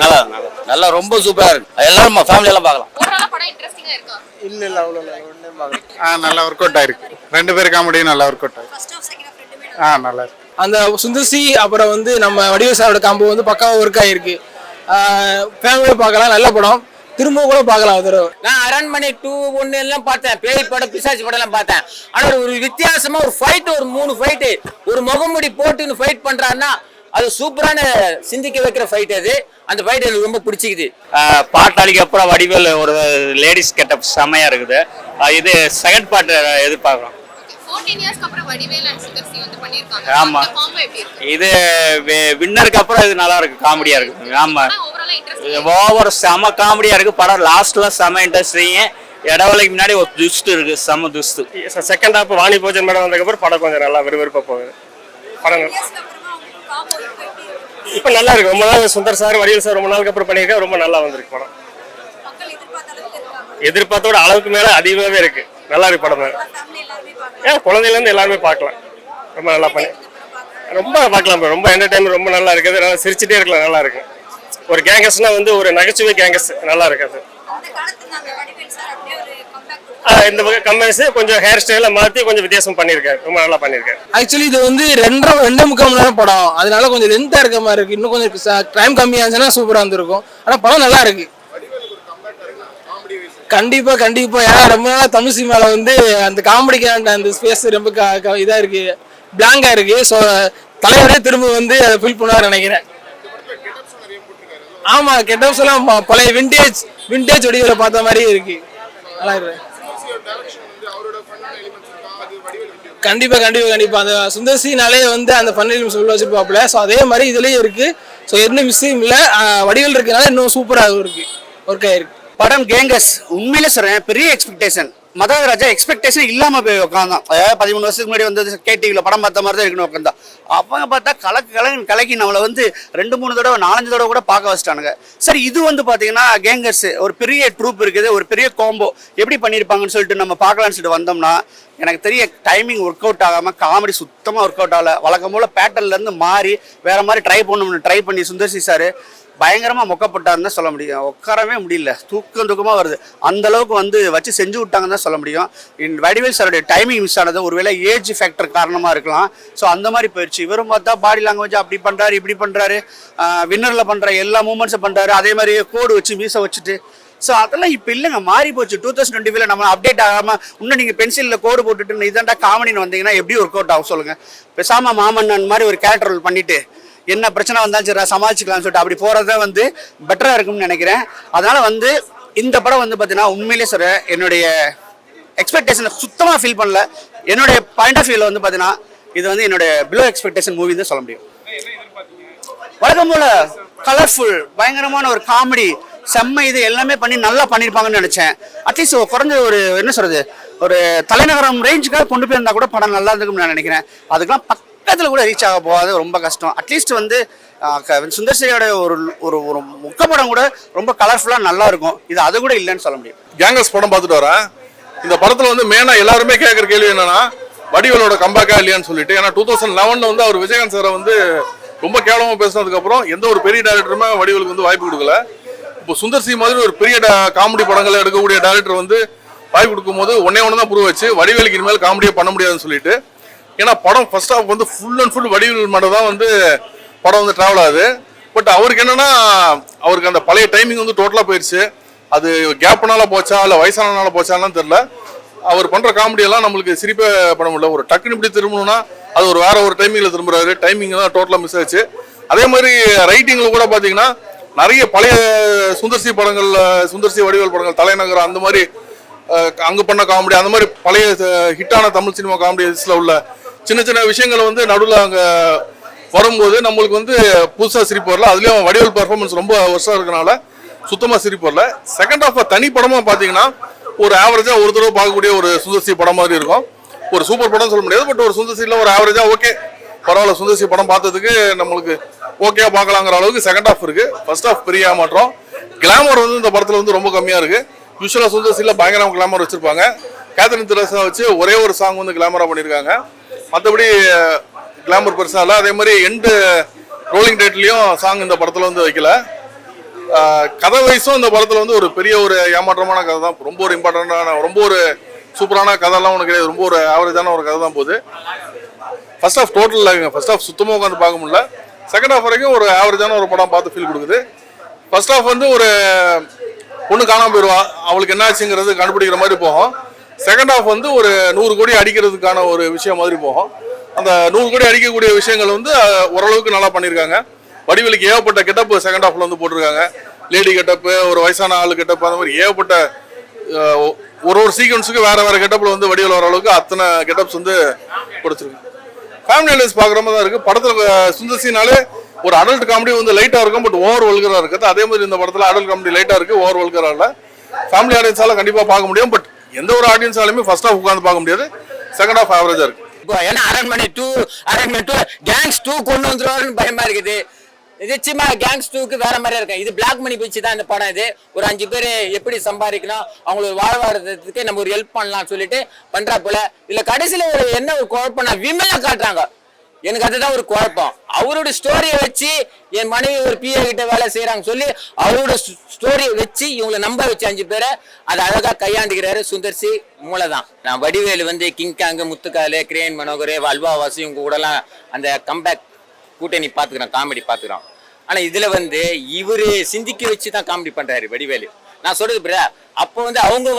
நல்லா நல்லா ரொம்ப சூப்பரா இருக்கு. எல்லாரும் ஃபேமிலி எல்லாம் பார்க்கலாம். ஓவராலா படம் இன்ட்ரஸ்டிங்கா இருக்கா? இல்ல அவ்வளவு இல்ல ஒண்ணே பார்க்கலாம். நல்லா ஒர்க் அவுட் ஆயிருக்கு. ரெண்டு பேர் காமெடி நல்லா ஒர்க் அவுட் ஆயிருக்கு. ஃபர்ஸ்ட் ஹாஃப் செகண்ட் ஹாஃப் ரெண்டுமே நல்லா இருக்கு. அந்த சுந்தர்சி அப்புறம் வந்து நம்ம வடிவேல் சாரோட காம்போ வந்து பக்காவா ஒர்க் ஆயிருக்கு. ஃபேமிலியா பார்க்கலாம், நல்ல படம். திரும்ப கூட பார்க்கலாம் ஒரு தடவை. நான் அரண்மனை 2 1 எல்லாம் பார்த்தேன், பேய் படம் பிசாசி படம் எல்லாம் பார்த்தேன். ஆனா ஒரு வித்தியாசமா ஒரு ஃபைட், ஒரு 3 ஃபைட், ஒரு முகமுடி போட்டுன்னு ஃபைட் பண்றாருன்னா அது சூப்பரான சிந்திக்க வைக்கிற ஃபைட். அது அந்த ஃபைட் எனக்கு ரொம்ப பிடிச்சிக்குது. பாட்டாளிக்கு அப்புறம் வடிவேல் ஒரு லேடிஸ் கெட்டப் செமையா இருக்குது. இது செகண்ட் பார்ட் எதிர்பார்க்கலாம். 14 இயர்ஸ்க்கு அப்புறம் வடிவேல் அண்ட் சுந்தர்சி வந்து பண்ணிருக்காங்க. ஆமா. அந்த காம்போ எப்படி இருக்கு? இது வின்னருக்கு அப்புறம் இது நல்லா இருக்கு, காமெடியா இருக்கு. ஆமா, ஓவராலா இன்ட்ரஸ்டிங். ஓவர் செம காமெடியா இருக்கு படம். லாஸ்ட்ல செம இன்ட்ரெஸ்டிங். இடவலைக்கு முன்னாடி ஒரு துஸ்ட் இருக்கு, செம twist. Second half Vani Bhojan madam வந்ததுக்கப்புறம் படம் கொஞ்சம் நல்லா விறுவிறுப்பா போகுது. படம் இப்போ நல்லா இருக்கு. ரொம்ப நாள் சுந்தர் சார் வடிவேல் சார் ரொம்ப நாளுக்கு அப்புறம் பண்ணியிருக்கேன். ரொம்ப நல்லா வந்திருக்கு படம். எதிர்பார்த்தோட அளவுக்கு மேல அதிகமாகவே இருக்கு. நல்லா இருக்கு படம். குழந்தையில இருந்து எல்லாருமே பார்க்கலாம். ரொம்ப நல்லா பண்ணி ரொம்ப பார்க்கலாம். ரொம்ப என்டர்டைன்மெண்ட் ரொம்ப நல்லா இருக்குது. நல்லா சிரிச்சுட்டே இருக்கலாம். நல்லா இருக்கு. ஒரு கேங்கஸ்னா வந்து ஒரு நகைச்சுவை கேங்கஸ் நல்லா இருக்காது. இந்த கம்பெனிஸ் கொஞ்சம் ஹேர் ஸ்டைல மாத்தி கொஞ்சம் வித்தியாசம் பண்ணிருக்காரு. ரொம்ப நல்லா பண்ணிருக்காரு. ஆக்சுவலி இது வந்து 2.5 மணி நேரம் படம். அதனால கொஞ்சம் லென்த்தா இருக்க மாதிரி இருக்கு. இன்னும் கொஞ்சம் டைம் கம்மியா இருந்துச்சுன்னா சூப்பரா இருந்திருக்கும். ஆனா படம் நல்லா இருக்கு. கண்டிப்பா கண்டிப்பா. ஏன்னா ரொம்ப நாளா தமிழ் சினிமால வந்து அந்த காமெடிக்கான அந்த ஸ்பேஸ் ரொம்ப இதா இருக்கு, பிளாங்கா இருக்கு. ஸோ தலைவரே திரும்ப வந்து அதை ஃபில் பண்ணுவார் நினைக்கிறேன். ஆமா, கெட்டப்ஸ் எல்லாம் பழைய விண்டேஜ் வடிவில பார்த்த மாதிரி இருக்கு. நல்லா இருக்கு. கண்டிப்பா கண்டிப்பா கண்டிப்பா. அந்த சுந்தர்சினாலே வந்து அந்த ஃபன் சொல்ல வச்சிருப்பாப்புல. ஸோ அதே மாதிரி இதுலயும் இருக்கு. ஸோ எந்த மிஸ்ஸையும் இல்லை. வடிவேல் இருக்கனால இன்னும் சூப்பராக இருக்கு, ஒர்க் ஆயிருக்கு. படம் கேங்கஸ் உண்மையிலே சொல்றேன், பெரிய எக்ஸ்பெக்டேஷன். மதராஜ ராஜா எக்ஸ்பெக்டேஷன் இல்லாம போய் உட்காந்தான். 13 வருஷத்துக்கு முன்னாடி வந்து கேடிவில படம் பார்த்த மாதிரி தான் இருக்கணும் உட்காந்தா. அவங்க பார்த்தா கலக்கி நம்மளை வந்து 2-3 தடவை 4-5 தடவை கூட பார்க்க வச்சிட்டானுங்க. சரி, இது வந்து பாத்தீங்கன்னா கேங்கர்ஸ் ஒரு பெரிய ட்ரூப் இருக்குது, ஒரு பெரிய காம்போ எப்படி பண்ணியிருப்பாங்கன்னு சொல்லிட்டு நம்ம பார்க்கலான்னு சொல்லிட்டு வந்தோம்னா எனக்கு தெரிய டைமிங் ஒர்க் அவுட் ஆகாம காமெடி சுத்தமாக ஒர்க் அவுட் ஆகல. வழக்கம் போல பேட்டர்ல இருந்து மாறி வேற மாதிரி ட்ரை பண்ணி சுந்தர்சி சார் பயங்கரமா மொக்கப்பட்டாருன்னு தான் சொல்ல முடியும். உட்காரவே முடியல, தூக்கமா வருது. அந்த அளவுக்கு வந்து வச்சு செஞ்சு விட்டாங்கன்னு தான் சொல்ல முடியும். வடிவேல் சாருடைய டைமிங் மிஸ் ஆனது ஒருவேளை ஏஜ் ஃபேக்டர் காரணமா இருக்கலாம். ஸோ அந்த மாதிரி போயிடுச்சு. இவரும் பார்த்தா பாடி லாங்குவேஜ் அப்படி பண்றாரு, இப்படி பண்றாரு, வின்னர்ல பண்ற எல்லா மூமெண்ட்ஸும் பண்றாரு. அதே மாதிரி கோடு வச்சு மீச வச்சுட்டு. ஸோ அதெல்லாம் இப்போ இல்லைங்க, மாறி போச்சு. 2025 நம்ம அப்டேட் ஆகாம இன்னும் நீங்கள் பென்சிலில் கோடு போட்டுட்டு இதாண்டா காமெடின்னு வந்தீங்கன்னா எப்படி ஒர்க் அவுட் ஆகும் சொல்லுங்க. பேசாம மாமன்னன் மாதிரி ஒரு கேரக்டர் ரோல் பண்ணிட்டு என்ன பிரச்சனை வந்தாலும் சரி சமாளிச்சுக்கலாம்னு சொல்லிட்டு அப்படி போறத வந்து பெட்டரா இருக்கும்னு நினைக்கிறேன். அதனால வந்து இந்த படம் வந்து பார்த்தீங்கன்னா உண்மையிலே சொல்ற என்னுடைய எக்ஸ்பெக்டேஷனை சுத்தமாக ஃபீல் பண்ணல. என்னுடைய பாயிண்ட் ஆஃப் வியூவில் வந்து பார்த்தீங்கன்னா இது வந்து என்னுடைய பிலோ எக்ஸ்பெக்டேஷன் மூவி தான் சொல்ல முடியும். வழக்கம் போல கலர்ஃபுல் பயங்கரமான ஒரு காமெடி செம்ம இது எல்லாமே பண்ணி நல்லா பண்ணியிருப்பாங்கன்னு நினைச்சேன். அட்லீஸ்ட் குறைஞ்ச ஒரு என்ன சொல்றது, ஒரு தலைநகரம் ரேஞ்சுக்காக கொண்டு போயிருந்தா கூட படம் நல்லா இருக்கும்னு நான் நினைக்கிறேன். அதுக்கெல்லாம் பக்கத்தில் கூட ரீச் ஆக போகாது, ரொம்ப கஷ்டம். அட்லீஸ்ட் வந்து சுந்தர்சியோட ஒரு ஒரு ஒரு முக்க படம் கூட ரொம்ப கலர்ஃபுல்லாக நல்லா இருக்கும். இது அது கூட இல்லைன்னு சொல்ல முடியும். கேங்கஸ் படம் பார்த்துட்டு வரேன். இந்த படத்தில் வந்து மெயினாக எல்லாருமே கேட்குற கேள்வி என்னன்னா வடிவேலோட கம்பேக்கா இல்லையான்னு சொல்லிட்டு. ஏன்னா 2011 வந்து அவர் விஜயகாந்த் சாரை வந்து ரொம்ப கேவலமாக பேசினதுக்கப்புறம் எந்த ஒரு பெரிய டேரக்டருமே வடிவேலுக்கு வந்து வாய்ப்பு கொடுக்கல. இப்போ சுந்தர்சி மாதிரி ஒரு பெரிய காமெடி படங்களை எடுக்கக்கூடிய டேரக்டர் வந்து வாய்ப்பு கொடுக்கும்போது ஒன்னே தான் ப்ரூவ் வச்சு வடிவேலுக்கு இனிமேல் காமெடியாக பண்ண முடியாதுன்னு சொல்லிட்டு. ஏன்னா படம் ஃபர்ஸ்ட் ஹாஃப் வந்து ஃபுல் அண்ட் ஃபுல் வடிவேல் மட்டும் தான் வந்து படம் வந்து ட்ராவல் ஆகுது. பட் அவருக்கு என்னன்னா அவருக்கு அந்த பழைய டைமிங் வந்து டோட்டலாக போயிடுச்சு. அது கேப்னால போச்சா இல்லை வயசானனால போச்சான்னு தெரியல. அவர் பண்ணுற காமெடியெல்லாம் நம்மளுக்கு சிரிப்பே பண்ண முடியல. ஒரு டக்குன்னு இப்படி திரும்பணும்னா அது ஒரு வேற ஒரு டைமிங்கில் திரும்புறாரு. டைமிங் தான் டோட்டலாக மிஸ் ஆச்சு. அதே மாதிரி ரைட்டிங்கில் கூட பார்த்தீங்கன்னா நிறைய பழைய சுந்தர்சி படங்கள், சுந்தர்சி வடிவேல் படங்கள், தலைநகரம் அந்த மாதிரி அங்கே பண்ண காமெடி, அந்த மாதிரி பழைய ஹிட்டான தமிழ் சினிமா காமெடிஸில் உள்ள சின்ன சின்ன விஷயங்கள் வந்து நடுவில் அங்கே வரும்போது நம்மளுக்கு வந்து புதுசாக சிரிப்பு வரல. அதுலேயும் வடிவேல் பர்ஃபார்மன்ஸ் ரொம்ப வருஷம் இருக்கனால சுத்தமாக சிரிப்பு வரல. செகண்ட் ஹாஃப் தனி படமாக பார்த்தீங்கன்னா ஒரு ஆவரேஜாக ஒரு தடவை பார்க்கக்கூடிய ஒரு சுந்தர்சி படம் மாதிரி இருக்கும். ஒரு சூப்பர் படம் சொல்ல முடியாது, பட் ஒரு சுந்தர்சியில் ஒரு ஆவரேஜாக ஓகே பரவாயில்ல, சுந்தர்சி படம் பார்த்ததுக்கு நம்மளுக்கு ஓகே பார்க்கலாங்கிற அளவுக்கு செகண்ட் ஹாஃப் இருக்கு. ஃபர்ஸ்ட் ஹாஃப் பெரிய ஏமாற்றம். கிளாமர் வந்து இந்த படத்தில் வந்து ரொம்ப கம்மியாக இருக்கு. யூஸ்வலாக சுந்தர்சியில் பயங்கரமாக கிளாமர் வச்சிருப்பாங்க. கேத்ரின் தெரசா வச்சு ஒரே ஒரு சாங் வந்து கிளாமராக பண்ணியிருக்காங்க. மற்றபடி கிளாமர் பெருசாக இல்லை. அதே மாதிரி எண்டு ரோலிங் டைட்டிலையும் சாங் இந்த படத்தில் வந்து வைக்கல. கதை வயசும் இந்த படத்துல வந்து ஒரு பெரிய ஒரு ஏமாற்றமான கதை தான். ரொம்ப ஒரு இம்பார்ட்டண்டான, ரொம்ப ஒரு சூப்பரான கதைலாம் ஒன்று கிடையாது. ரொம்ப ஒரு ஆவரேஜான ஒரு கதை தான் போகுது. First half total first half சுத்தமாக உட்காந்து பார்க்க முடியல. செகண்ட் ஹாஃப் வரைக்கும் ஒரு ஆவரேஜான ஒரு படம் பார்த்து ஃபீல் கொடுக்குது. ஃபர்ஸ்ட் ஹாஃப் வந்து ஒரு பொண்ணு காணாமல் போயிடுவா, அவளுக்கு என்ன ஆச்சுங்கிறது கண்டுபிடிக்கிற மாதிரி போகும். செகண்ட் ஹாஃப் வந்து ஒரு 100 கோடி அடிக்கிறதுக்கான ஒரு விஷயம் மாதிரி போகும். அந்த 100 கோடி அடிக்கக்கூடிய விஷயங்கள் வந்து ஓரளவுக்கு நல்லா பண்ணியிருக்காங்க. வடிவேலுக்கு ஏகப்பட்ட கெட்டப் செகண்ட் ஹாஃப்ல வந்து போட்டிருக்காங்க. லேடி கெட்டப்பு, ஒரு வயசான ஆளு கெட்டப், அந்த மாதிரி ஏகப்பட்ட ஒரு சீக்வன்ஸுக்கு வேற வேற கெட்டப்ல வந்து வடிவேல் வர அளவுக்கு அத்தனை கெட்டப்ஸ் வந்து கொடுத்துருக்கு. ஃபேமிலி ஆடியன்ஸ் பார்க்குற மாதிரி தான் இருக்கு. படத்துல சுந்தர்சினாலே ஒரு அடல்ட் காமெடி வந்து லைட்டா இருக்கும், பட் ஓவர் வல்கரா இருக்குது. அதே மாதிரி இந்த படத்துல அடல்ட் காமெடி லைட்டா இருக்கு, ஓவர் வல்கரா இல்ல. ஃபேமிலி ஆடியன்ஸால கண்டிப்பா பார்க்க முடியும், பட் எந்த ஒரு ஆடியன்ஸாலுமே ஃபர்ஸ்ட் ஹாஃப் உட்காந்து பார்க்க முடியாது. செகண்ட் ஹாஃப் ஆவரேஜா இருக்கு. இப்போ ஏன்னா அரண்மனை 2 கேங்ஸ் 2 கொண்டு வந்துருவாருன்னு பயமா இருக்குது. நிச்சயமா கேங்ஸ் 2க்கு வேற மாதிரியா இருக்கும். இது பிளாக் மணி வச்சு தான் இந்த படம். இது ஒரு 5 பேர் எப்படி சம்பாதிக்கணும், அவங்களுக்கு வாழ்வாதாரத்துக்கு நம்ம ஒரு ஹெல்ப் பண்ணலாம் சொல்லிட்டு பண்றா போல. இதுல கடைசியில ஒரு என்ன ஒரு குழப்பம்னா விமலா காட்டுறாங்க. எனக்கு அதுதான் ஒரு குழப்பம். அவரோட ஸ்டோரியை வச்சு என் மனைவி ஒரு பிஏ கிட்ட வேலை செய்யறாங்க சொல்லி அவரோட ஸ்டோரியை வச்சு இவங்களை நம்ப வச்சு 5 பேரை அதை அழகா கையாண்டுக்கிறாரு சுந்தர்சி. மூளைதான். நான் வடிவேலு வந்து கிங்காங்கு, முத்துக்காலு, கிரேன் மனோகரே, அல்வாவாசி இவங்க கூடலாம் அந்த கம்பேக் கூட்டணி பாத்துக்கிறோம், காமெடி பாத்துக்கிறோம். ஆனா இதுல வந்து இவரு சிந்திக்க வச்சுதான் காமெடி பண்றாரு வடிவேலு. நான் சொல்றது பிரா, அப்போ வந்து அவங்க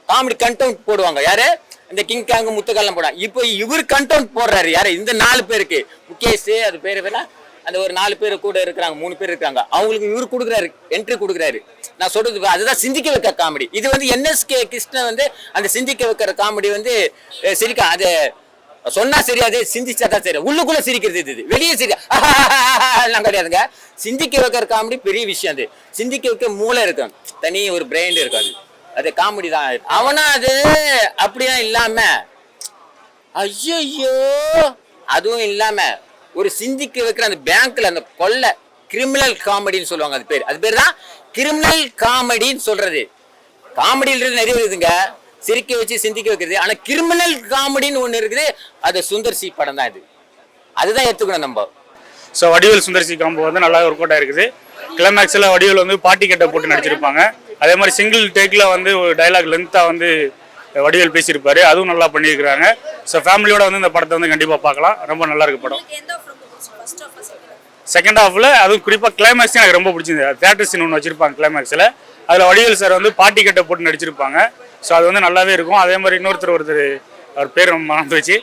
காமெடி கண்டென்ட் போடுவாங்க. யாரு? இந்த கிங் கேங்கு, முத்துக்காலம் போடுவாங்க. இப்போ இவர் கண்டென்ட் போடுறாரு. யாரு? இந்த 4 பேருக்கு முகேஷ், அது பேரு வேணா, அந்த ஒரு 4 பேர் கூட இருக்கிறாங்க, 3 பேர் இருக்காங்க. அவங்களுக்கு இவர் கொடுக்குறாரு, என்ட்ரி கொடுக்குறாரு. நான் சொல்றது அதுதான் சிந்திக்க வைக்க காமெடி. இது வந்து NSK கிருஷ்ணன் வந்து அந்த சிந்திக்க வைக்கிற காமெடி வந்து சிரிக்க, அது சொன்னா சரியாது, சிந்திச்சா தான் சரி. உள்ளுக்குள்ள சிரிக்கிறது இது, வெளியே சிரிக்க எல்லாம் கிடையாதுங்க. சிந்திக்க வைக்கிற காமெடி பெரிய விஷயம். அது சிந்திக்க வைக்க மூளை இருக்கும், தனி ஒரு பிரெயின் இருக்காது. அது காமெடி தான். அவனா அது அப்படிதான் இல்லாம ஐயோ அதுவும் இல்லாம ஒரு சிந்திக்க வைக்கிற அந்த பேங்க்ல அந்த கொள்ளை கிரிமினல் காமெடின்னு சொல்லுவாங்க. அது பேர் தான் கிரிமினல் காமெடின்னு சொல்றது. காமெடின்றது நிறைய இருக்குதுங்க, சிரிக்க வச்சு சிந்திக்க வைக்கிறது. ஆனா கிரிமினல் காமெடின்னு ஒண்ணு இருக்குது, அது சுந்தர்சி படம் தான். இது அதுதான் எடுத்துக்கணும் நம்ம. ஸோ வடிவேல் சுந்தர்சி காம்போ வந்து நல்லா ஒர்க் அவுட் ஆயிருக்குது. கிளைமேக்ஸில் வடிவேல் வந்து பாட்டி கட்டை போட்டு நடிச்சிருப்பாங்க. அதே மாதிரி சிங்கிள் டேக்கில் வந்து ஒரு டைலாக் லென்த்தாக வந்து வடிவேல் பேசியிருப்பாரு, அதுவும் நல்லா பண்ணியிருக்கிறாங்க. ஸோ ஃபேமிலியோட வந்து இந்த படத்தை வந்து கண்டிப்பாக பார்க்கலாம். ரொம்ப நல்லா இருக்கு படம். செகண்ட் ஹாஃபில் அதுவும் குறிப்பாக கிளைமேக்ஸ் எனக்கு ரொம்ப பிடிச்சிருந்தது. தியேட்டர் சீன் ஒன்று வச்சிருப்பாங்க கிளைமேக்ஸில், அதில் வடிவேல் சார் வந்து பாட்டி கட்டை போட்டு நடிச்சிருப்பாங்க. ஸோ அது வந்து நல்லாவே இருக்கும். அதே மாதிரி ஒருத்தர் அவர் பேர் மறந்து வச்சு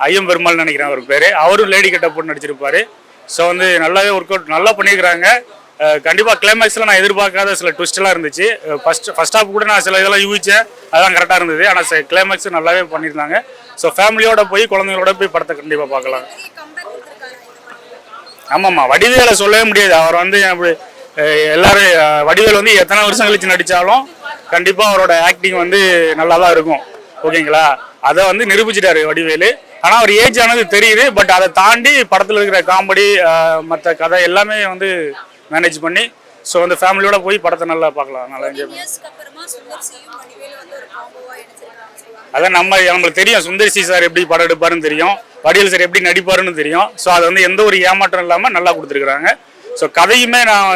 ஐயம் பெருமாள் நினைக்கிறேன் அவர் பேர், அவரும் லேடி கட்டை போட்டு நடிச்சிருப்பாரு. ஸோ வந்து நல்லாவே ஒர்க் அவுட் நல்லா பண்ணியிருக்கிறாங்க. கண்டிப்பாக கிளைமேக்ஸில் நான் எதிர்பார்க்காத சில ட்விஸ்ட்லாம் இருந்துச்சு. ஃபர்ஸ்ட் ஹாஃப் கூட நான் சில இதெல்லாம் யூகிச்சேன், அதெல்லாம் கரெக்டாக இருந்தது. ஆனால் கிளைமேக்ஸ் நல்லாவே பண்ணியிருந்தாங்க. ஸோ ஃபேமிலியோட போய் குழந்தைங்களோட போய் படத்தை கண்டிப்பாக பார்க்கலாம். ஆமாம்மா, வடிவேலை சொல்லவே முடியாது. அவர் வந்து அப்படி எல்லாரும் வடிவேல் வந்து எத்தனை வருஷம் கழிச்சு நடித்தாலும் கண்டிப்பாக அவரோட ஆக்டிங் வந்து நல்லா தான் இருக்கும். ஓகேங்களா? அதை வந்து நிரூபிச்சிட்டாரு வடிவேலு. ஆனால் அவர் ஏஜ் ஆனது தெரியுது, பட் அதை தாண்டி படத்தில் இருக்கிற காமெடி மற்ற கதை எல்லாமே வந்து மேனேஜ் பண்ணி ஸோ அந்த ஃபேமிலியோட போய் படத்தை நல்லா பார்க்கலாம், நல்லா என்ஜாய் பண்ணி. அதான் நம்மளுக்கு தெரியும் சுந்தர்சி சார் எப்படி படம் எடுப்பாருன்னு தெரியும், வடிவேல் சார் எப்படி நடிப்பாருன்னு தெரியும். ஸோ அதை வந்து எந்த ஒரு ஏமாற்றம் இல்லாமல் நல்லா கொடுத்துருக்குறாங்க. ஸோ கதையுமே நான்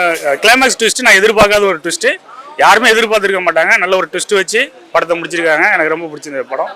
கிளைமேக்ஸ் ட்விஸ்ட்டு நான் எதிர்பார்க்காத ஒரு ட்விஸ்ட்டு, யாருமே எதிர்பார்த்துருக்க மாட்டாங்க. நல்ல ஒரு ட்விஸ்ட் வச்சு படத்தை முடிச்சிருக்காங்க. எனக்கு ரொம்ப பிடிச்சிருந்த படம்.